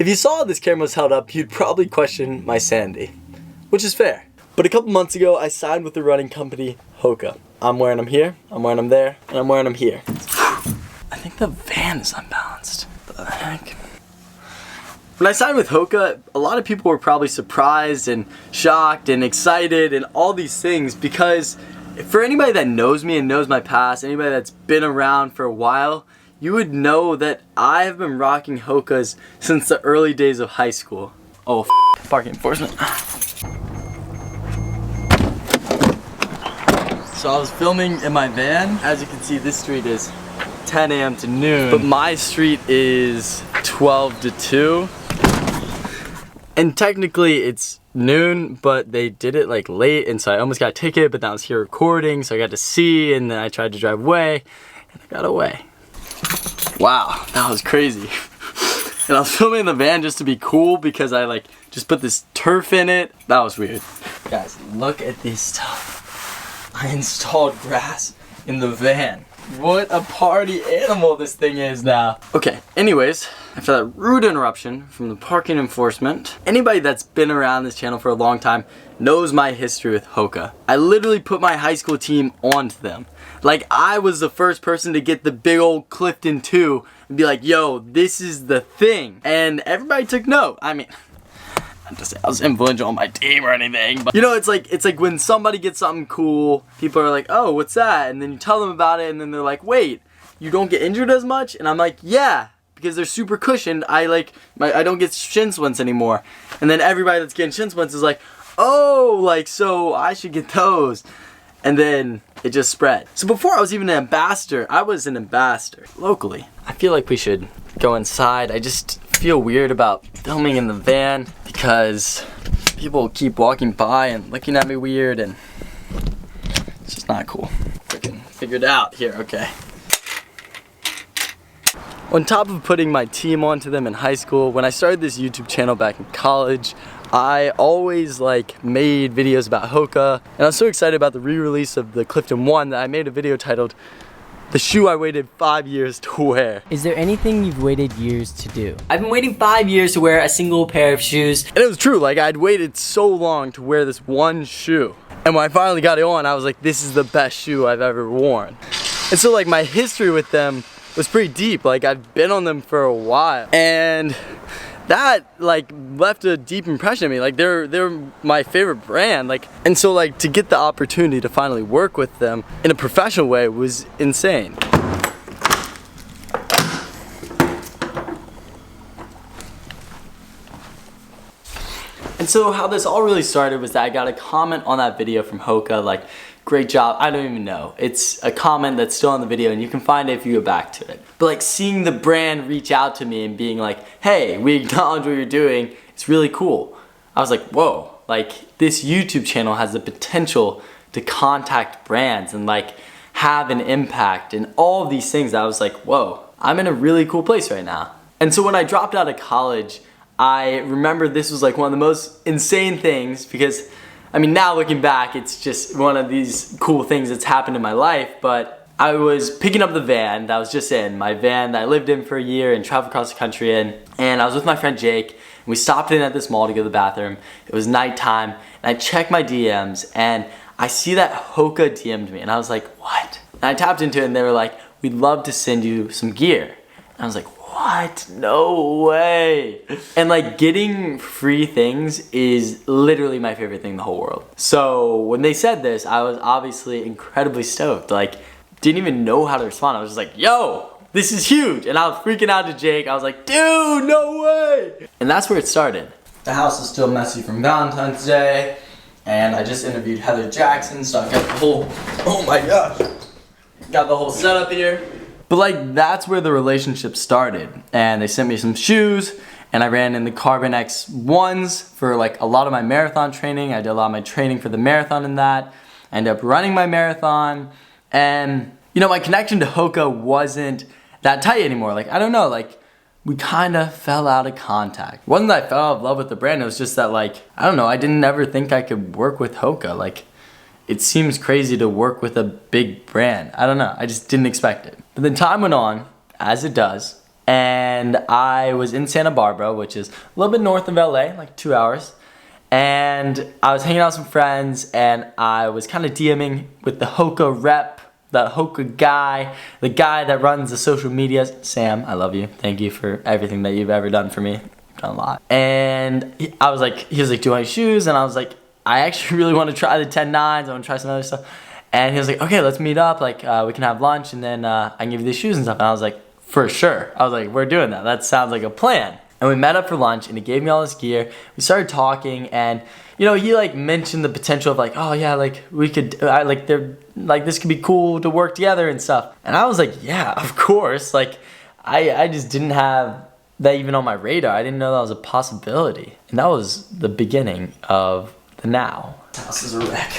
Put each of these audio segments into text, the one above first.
If you saw how this camera was held up, you'd probably question my sanity, which is fair. But a couple months ago, I signed with the running company Hoka. I'm wearing them here, I'm wearing them there, and I'm wearing them here. I think the van is unbalanced. What the heck? When I signed with Hoka, a lot of people were probably surprised and shocked and excited and all these things, because for anybody that knows me and knows my past, anybody that's been around for a while, you would know that I have been rocking Hokas since the early days of high school. Oh, parking enforcement. So I was filming in my van. As you can see, this street is 10 a.m. to noon, but my street is 12 to 2. And technically it's noon, but they did it like late, and so I almost got a ticket, but then I was here recording, so I got to see, and then I tried to drive away, and I got away. Wow, that was crazy. And I was filming in the van just to be cool because I like just put this turf in it. That was weird. Guys, look at this stuff. I installed grass in the van. What a party animal this thing is now. Okay, anyways, after that rude interruption from the parking enforcement, anybody that's been around this channel for a long time knows my history with Hoka. I literally put my high school team onto them. Like, I was the first person to get the big old Clifton 2 and be like, yo, this is the thing. And everybody took note. I mean, not to say I was influential on my team or anything, but you know, it's like when somebody gets something cool, people are like, oh, what's that? And then you tell them about it, and then they're like, wait, you don't get injured as much? And I'm like, yeah, because they're super cushioned. I don't get shin splints anymore. And then everybody that's getting shin splints is like, oh, like, so I should get those. And then it just spread. So before I was even an ambassador, I was an ambassador locally. I feel like we should go inside. I just feel weird about filming in the van because people keep walking by and looking at me weird, and it's just not cool. Freaking figured it out here, okay. On top of putting my team onto them in high school, when I started this YouTube channel back in college, I always like made videos about Hoka, and I was so excited about the re-release of the Clifton 1 that I made a video titled "The Shoe I Waited 5 Years to Wear." Is there anything you've waited years to do? I've been waiting 5 years to wear a single pair of shoes. And it was true, like I'd waited so long to wear this one shoe. And when I finally got it on, I was like, this is the best shoe I've ever worn. And so like my history with them was pretty deep. Like I've been on them for a while. And that like left a deep impression on me. Like they're my favorite brand. Like, and so like to get the opportunity to finally work with them in a professional way was insane. And so how this all really started was that I got a comment on that video from Hoka, like, great job. I don't even know. It's a comment that's still on the video, and you can find it if you go back to it. But like seeing the brand reach out to me and being like, hey, we acknowledge what you're doing, it's really cool. I was like, whoa, like this YouTube channel has the potential to contact brands and like have an impact and all of these things. I was like, whoa, I'm in a really cool place right now. And so when I dropped out of college, I remember this was like one of the most insane things, because I mean, now looking back, it's just one of these cool things that's happened in my life. But I was picking up the van that I was just in, my van that I lived in for a year and traveled across the country in, and I was with my friend Jake, and we stopped in at this mall to go to the bathroom. It was nighttime, and I checked my DMs, and I see that Hoka DM'd me, and I was like, what? And I tapped into it, and they were like, we'd love to send you some gear. And I was like, what? No way. And like getting free things is literally my favorite thing in the whole world. So when they said this, I was obviously incredibly stoked. Like, didn't even know how to respond. I was just like, yo, this is huge. And I was freaking out to Jake. I was like, dude, no way. And that's where it started. The house is still messy from Valentine's Day. And I just interviewed Heather Jackson, so I got the whole, oh my gosh, got the whole setup here. But like, that's where the relationship started. And they sent me some shoes, and I ran in the Carbon X 1s for like a lot of my marathon training. I did a lot of my training for the marathon in that. I ended up running my marathon, and you know, my connection to Hoka wasn't that tight anymore. Like, I don't know, like we kind of fell out of contact. It wasn't that I fell out of love with the brand, it was just that like, I don't know, I didn't ever think I could work with Hoka. Like, it seems crazy to work with a big brand. I don't know, I just didn't expect it. But then time went on, as it does, and I was in Santa Barbara, which is a little bit north of LA, like 2 hours. And I was hanging out with some friends, and I was kind of DMing with the Hoka rep, the Hoka guy, the guy that runs the social media. Sam, I love you. Thank you for everything that you've ever done for me. You've done a lot. And he was like, do you want shoes? And I was like, I actually really want to try the 10.9s. I want to try some other stuff. And he was like, okay, let's meet up. Like, we can have lunch, and then I can give you these shoes and stuff. And I was like, for sure. I was like, we're doing that. That sounds like a plan. And we met up for lunch, and he gave me all this gear. We started talking, and he like mentioned the potential of like, oh yeah, like we could, this could be cool to work together and stuff. And I was like, yeah, of course. Like, I just didn't have that even on my radar. I didn't know that was a possibility. And that was the beginning of the now. This house is a wreck.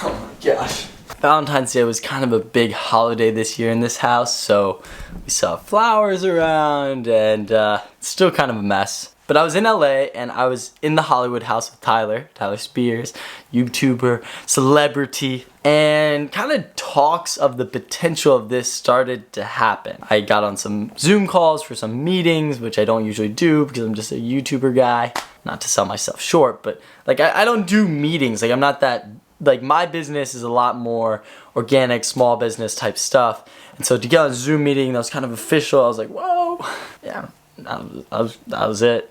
Oh my gosh. Valentine's Day was kind of a big holiday this year in this house, so we saw flowers around, and it's still kind of a mess. But I was in LA, and I was in the Hollywood house with Tyler Spears, YouTuber, celebrity, and kind of talks of the potential of this started to happen. I got on some Zoom calls for some meetings, which I don't usually do because I'm just a YouTuber guy. Not to sell myself short, but like I don't do meetings. Like, I'm not that, like, my business is a lot more organic, small business type stuff. And so to get on a Zoom meeting that was kind of official, I was like, whoa, yeah, that was it.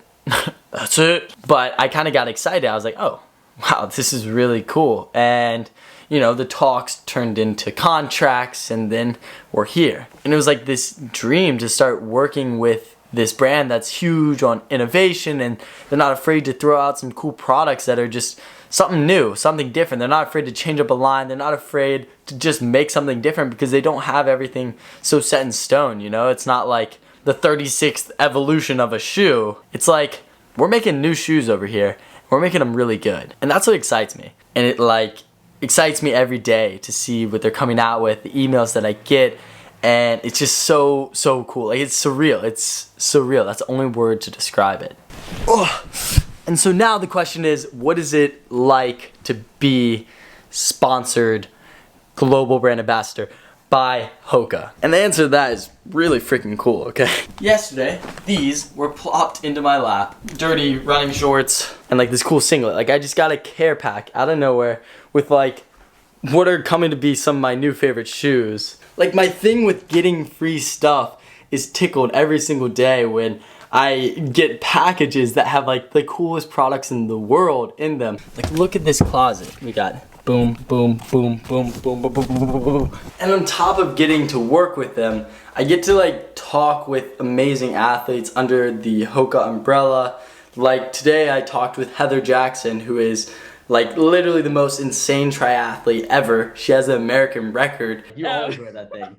That's it. But I kind of got excited. I was like, oh, wow, this is really cool. And, the talks turned into contracts, and then we're here. And it was like this dream to start working with this brand that's huge on innovation, and they're not afraid to throw out some cool products that are just something new, something different. They're not afraid to change up a line. They're not afraid to just make something different because they don't have everything so set in stone, It's not like the 36th evolution of a shoe. It's like, we're making new shoes over here. We're making them really good. And that's what excites me. And it excites me every day to see what they're coming out with, the emails that I get. And it's just so cool. Like, it's surreal. It's surreal. That's the only word to describe it. Oh. And so now the question is, what is it like to be sponsored global brand ambassador by Hoka? And the answer to that is really freaking cool, okay? Yesterday, these were plopped into my lap. Dirty running shorts and like this cool singlet. Like, I just got a care pack out of nowhere with like what are coming to be some of my new favorite shoes. Like, my thing with getting free stuff is tickled every single day when I get packages that have like the coolest products in the world in them. Like, look at this closet. We got boom, boom, boom, boom, boom, boom, boom, boom, boom, boom. And on top of getting to work with them, I get to like talk with amazing athletes under the Hoka umbrella. Like, today I talked with Heather Jackson, who is like literally the most insane triathlete ever. She has an American record. You always wear that thing.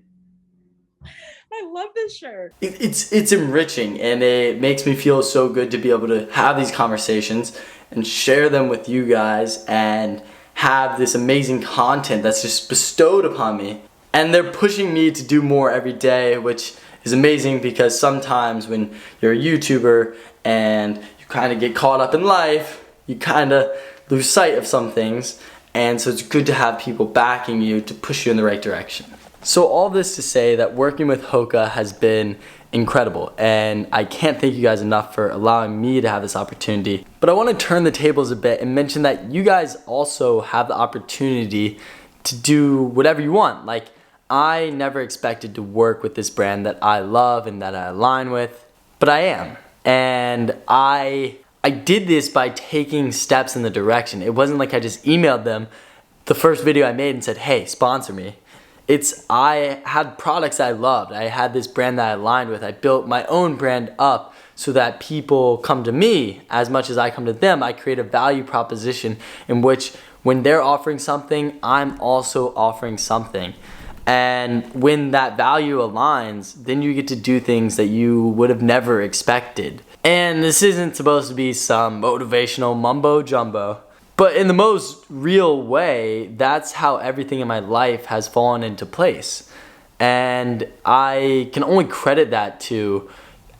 I love this shirt. It's enriching, and it makes me feel so good to be able to have these conversations and share them with you guys and have this amazing content that's just bestowed upon me. And they're pushing me to do more every day, which is amazing because sometimes when you're a YouTuber and you kind of get caught up in life, you kind of lose sight of some things. And so it's good to have people backing you to push you in the right direction. So all this to say that working with Hoka has been incredible, and I can't thank you guys enough for allowing me to have this opportunity. But I want to turn the tables a bit and mention that you guys also have the opportunity to do whatever you want. Like, I never expected to work with this brand that I love and that I align with, but I am. And I did this by taking steps in the direction. It wasn't like I just emailed them the first video I made and said, hey, sponsor me. I had products I loved. I had this brand that I aligned with. I built my own brand up so that people come to me as much as I come to them. I create a value proposition in which when they're offering something, I'm also offering something. And when that value aligns, then you get to do things that you would have never expected. And this isn't supposed to be some motivational mumbo jumbo. But in the most real way, that's how everything in my life has fallen into place. And I can only credit that to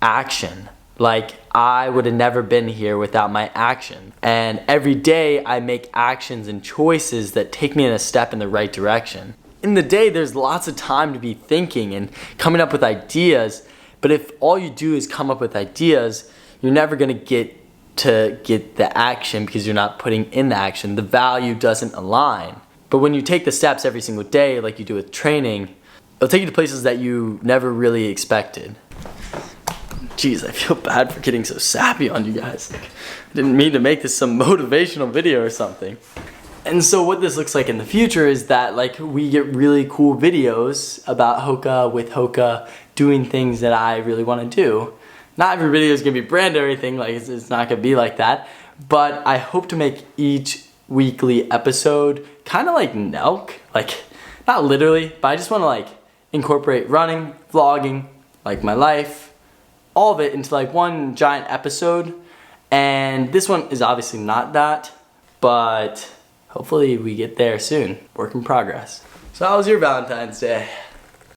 action. Like, I would have never been here without my action. And every day I make actions and choices that take me in a step in the right direction. In the day, there's lots of time to be thinking and coming up with ideas, But if all you do is come up with ideas, you're never gonna get the action because you're not putting in the action. The value doesn't align. But when you take the steps every single day, like you do with training, it'll take you to places that you never really expected. Jeez, I feel bad for getting so sappy on you guys. Like, I didn't mean to make this some motivational video or something. And so what this looks like in the future is that like we get really cool videos about Hoka with Hoka doing things that I really want to do. Not every video is going to be brand or anything, like it's not going to be like that. But I hope to make each weekly episode kind of like Nelk. Like, not literally, but I just want to like incorporate running, vlogging, like my life, all of it into like one giant episode. And this one is obviously not that, but hopefully we get there soon. Work in progress. So how was your Valentine's Day?